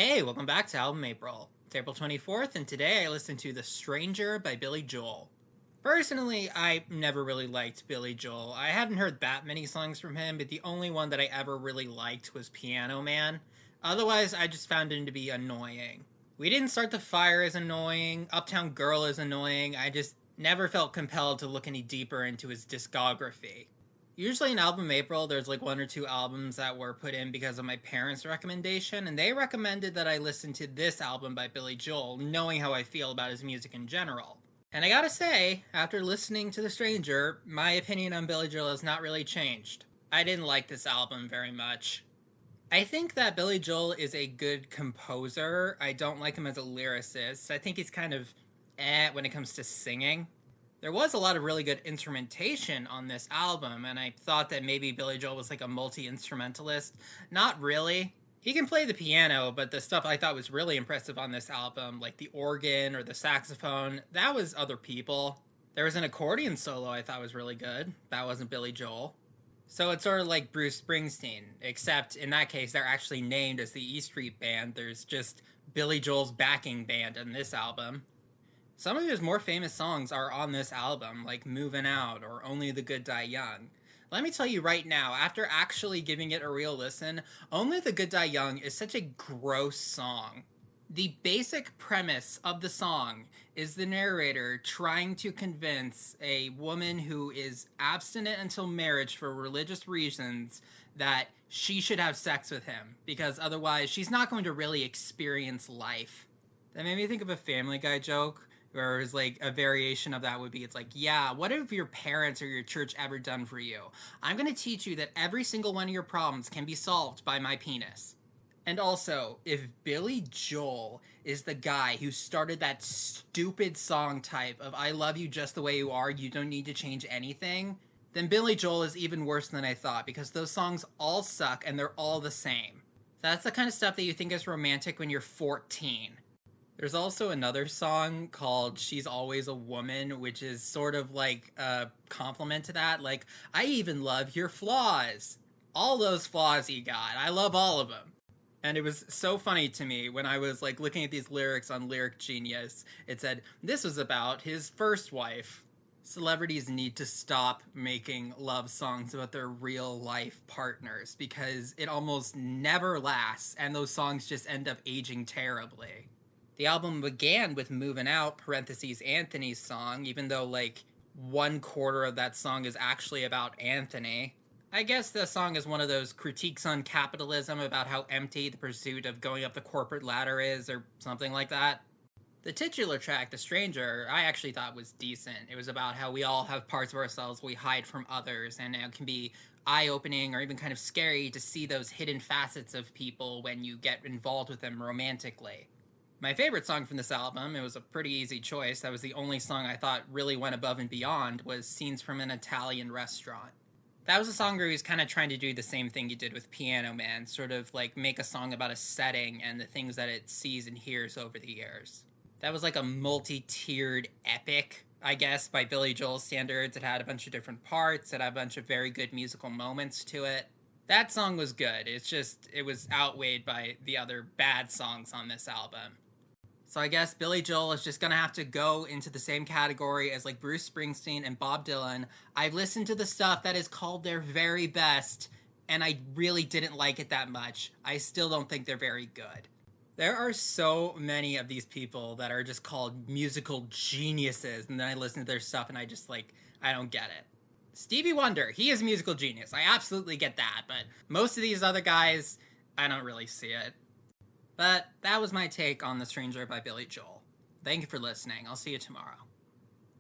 Hey, welcome back to Album April. It's April 24th, and today I listened to The Stranger by Billy Joel. Personally, I never really liked Billy Joel. I hadn't heard that many songs from him, but the only one that I ever really liked was Piano Man. Otherwise, I just found him to be annoying. We Didn't Start the Fire is annoying, Uptown Girl is annoying, I just never felt compelled to look any deeper into his discography. Usually in Album April, there's like one or two albums that were put in because of my parents' recommendation, and they recommended that I listen to this album by Billy Joel, knowing how I feel about his music in general. And I gotta say, after listening to The Stranger, my opinion on Billy Joel has not really changed. I didn't like this album very much. I think that Billy Joel is a good composer. I don't like him as a lyricist. I think he's kind of when it comes to singing. There was a lot of really good instrumentation on this album, and I thought that maybe Billy Joel was like a multi instrumentalist. Not really. He can play the piano, but the stuff I thought was really impressive on this album, like the organ or the saxophone, that was other people. There was an accordion solo I thought was really good. That wasn't Billy Joel. So it's sort of like Bruce Springsteen, except in that case, they're actually named as the E Street Band. There's just Billy Joel's backing band in this album. Some of his more famous songs are on this album, like Movin' Out or Only the Good Die Young. Let me tell you right now, after actually giving it a real listen, Only the Good Die Young is such a gross song. The basic premise of the song is the narrator trying to convince a woman who is abstinent until marriage for religious reasons that she should have sex with him, because otherwise she's not going to really experience life. That made me think of a Family Guy joke or is like a variation of that would be, it's like, yeah, what have your parents or your church ever done for you? I'm going to teach you that every single one of your problems can be solved by my penis. And also, if Billy Joel is the guy who started that stupid song type of I love you just the way you are, you don't need to change anything, then Billy Joel is even worse than I thought, because those songs all suck and they're all the same. That's the kind of stuff that you think is romantic when you're 14. There's also another song called She's Always a Woman, which is sort of like a compliment to that. Like, I even love your flaws. All those flaws you got. I love all of them. And it was so funny to me when I was like looking at these lyrics on Lyric Genius. It said, this was about his first wife. Celebrities need to stop making love songs about their real life partners because it almost never lasts and those songs just end up aging terribly. The album began with Movin' Out, parentheses, Anthony's song, even though, like, 1/4 of that song is actually about Anthony. I guess the song is one of those critiques on capitalism about how empty the pursuit of going up the corporate ladder is, or something like that. The titular track, The Stranger, I actually thought was decent. It was about how we all have parts of ourselves we hide from others, and it can be eye-opening or even kind of scary to see those hidden facets of people when you get involved with them romantically. My favorite song from this album, it was a pretty easy choice, that was the only song I thought really went above and beyond, was Scenes from an Italian Restaurant. That was a song where he was kind of trying to do the same thing he did with Piano Man, sort of like make a song about a setting and the things that it sees and hears over the years. That was like a multi-tiered epic, I guess, by Billy Joel standards. It had a bunch of different parts, it had a bunch of very good musical moments to it. That song was good, it's just, it was outweighed by the other bad songs on this album. So I guess Billy Joel is just gonna have to go into the same category as like Bruce Springsteen and Bob Dylan. I've listened to the stuff that is called their very best, and I really didn't like it that much. I still don't think they're very good. There are so many of these people that are just called musical geniuses, and then I listen to their stuff and I just like, I don't get it. Stevie Wonder, he is a musical genius. I absolutely get that, but most of these other guys, I don't really see it. But that was my take on The Stranger by Billy Joel. Thank you for listening. I'll see you tomorrow.